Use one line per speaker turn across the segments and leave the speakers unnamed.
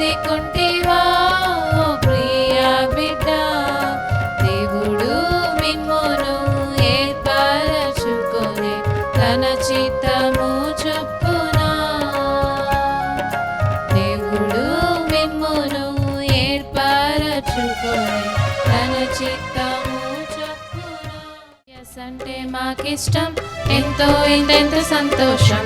పొందికుంటివా ఓ ప్రియ బిడ్డ, దేవుడు మిమ్మును ఏర్పరచుకొని తన చిత్తము చొప్పున, దేవుడు మిమ్మును ఏర్పరచుకొని తన చిత్తము చొప్పున. అంటే మాకిష్టం, ఎంతో ఇంతెంత సంతోషం,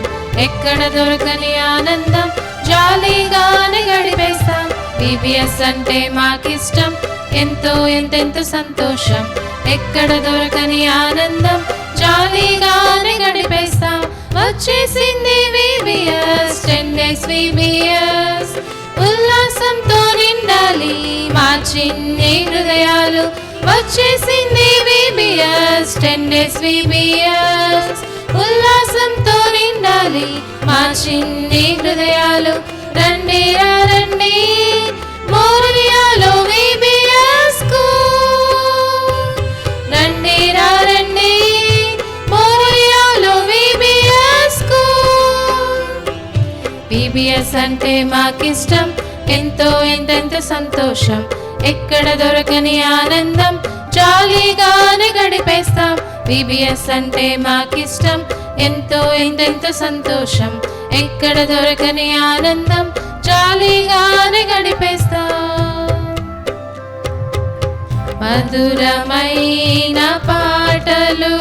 ఎక్కడ దొరకని ఆనందం, జాలీగానే గడిపేస్తాం. VBS అంటే మాకిష్టం, ఎంతో ఎంతెంత సంతోషం, ఎక్కడ దొరకని ఆనందం, జాలీగానే గడిపేస్తాం. వచ్చేసింది VBS 10 days VBS, ఉల్లాసంతో నిండాలి మా చిన్ని హృదయాలు. వచ్చేసింది VBS 10 days VBS, ఉల్లాసంతో నిండాలి మా చిన్ని హృదయాలు. రండి రండి మోరియాలో VBS కు, రండి రండి మోరియాలో VBS కు. VBS అంటే మాకిష్టం, ఎంతో ఎంతెంత సంతోషం, ఎక్కడ దొరకని ఆనందం, జాలీగానే గడిపేస్తాం. VBS అంటే మాకిష్టం, ఎంతో ఎంతెంత సంతోషం, ఎక్కడ దొరకని ఆనందం, జాలీగానే గడిపేస్తాం. మధురమైన పాటలు,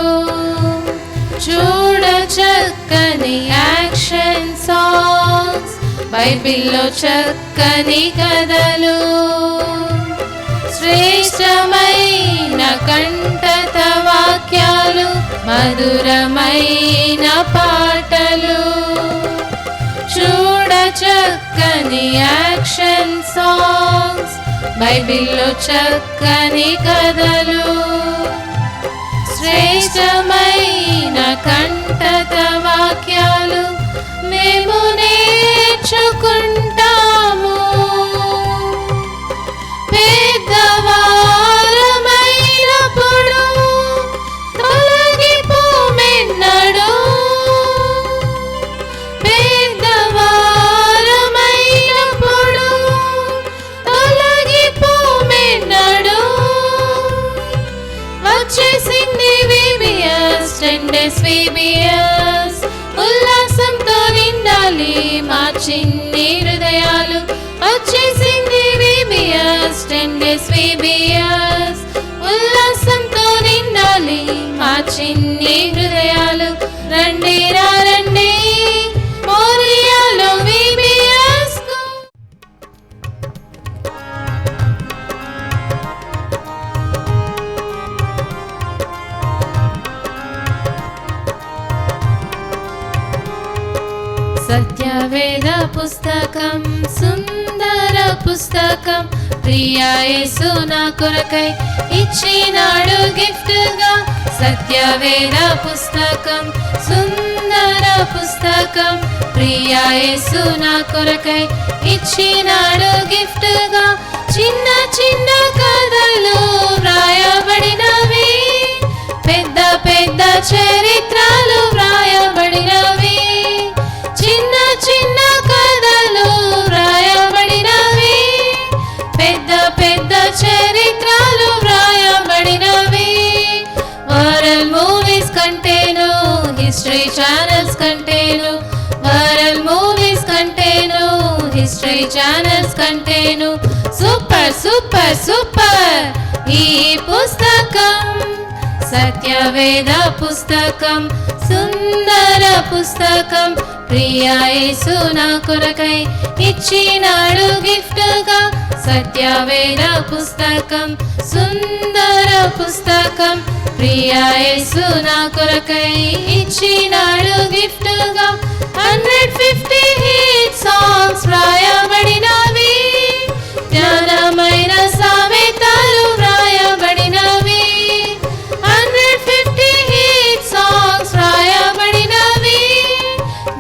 చూడ చక్కని యాక్షన్ సాంగ్స్, బైబిల్లో చక్కని కథలు, శ్రేష్టమైన కంఠత వాక్యాలు, మధురమైన పాటలు, చూడ చక్కని యాక్షన్ సాంగ్స్, బైబిల్లో చక్కని కథలు, శ్రేష్టమైన కంఠత వాక్యాలు మేము నేర్చుకుంటాము. పెద్దవారమైనప్పుడు తొలగిపోమెన్నడు, పెద్దవారమైనప్పుడు తొలగిపోమెన్నడు. వచ్చేసింది VBS 10 days VBS, ఉల్లాసంతో నిండాలి మా చిన్ని హృదయాలు. వచ్చేసింది VBS 10 days VBS, ఉల్లాసంతో నిండాలి మా చిన్ని హృదయాలు. రండి రండి మోరియాలో VBS కు. సత్యవేద పుస్తకం, సుందర పుస్తకం, ప్రియా యేసు నా కొరకై ఇచ్చినాడు గిఫ్ట్ గా. సత్యవేద పుస్తకం, సుందర పుస్తకం, ప్రియా యేసు నా కొరకై ఇచ్చినాడు గిఫ్ట్ గా. చిన్న చిన్న కథలు వ్రాయబడినవి, పెద్ద పెద్ద చరిత్రలు వ్రాయబడినవి. చిన్న చిన్న కథలు వ్రాయబడినవి, పెద్ద పెద్ద చరిత్రలు వ్రాయబడినవి. వరల్డ్ మూవీస్ కంటేను, హిస్టరీ ఛానల్స్ కంటేను, వరల్డ్ మూవీస్ కంటేను, హిస్టరీ ఛానల్స్ కంటేను. సూపర్ సూపర్ సూపర్ ఈ పుస్తకం. సత్యవేద పుస్తకం, సుందర పుస్తకం, ప్రియా యేసు నా కొరకై ఇచ్చినాడు గిఫ్ట్ గా. సత్యవేద పుస్తకం, సుందర పుస్తకం, ప్రియా యేసు నా కొరకై ఇచ్చినాడు గిఫ్ట్ గా. 150 హిట్ సాంగ్స్ వ్రాయబడినవి, జ్ఞానమైన సామెతలు వ్రాయబడినవి. 150 హిట్ సాంగ్స్ వ్రాయబడినవి,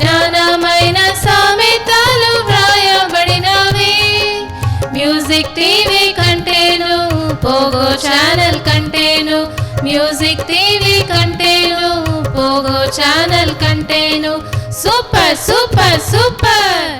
జ్ఞానమైన సామెతలు వ్రాయబడినవి. మ్యూజిక్ టీవీ కంటేను, పోగో ఛానల్ కంటేను, మ్యూజిక్ టీవీ కంటేను, పోగో ఛానల్ కంటేను. Super super super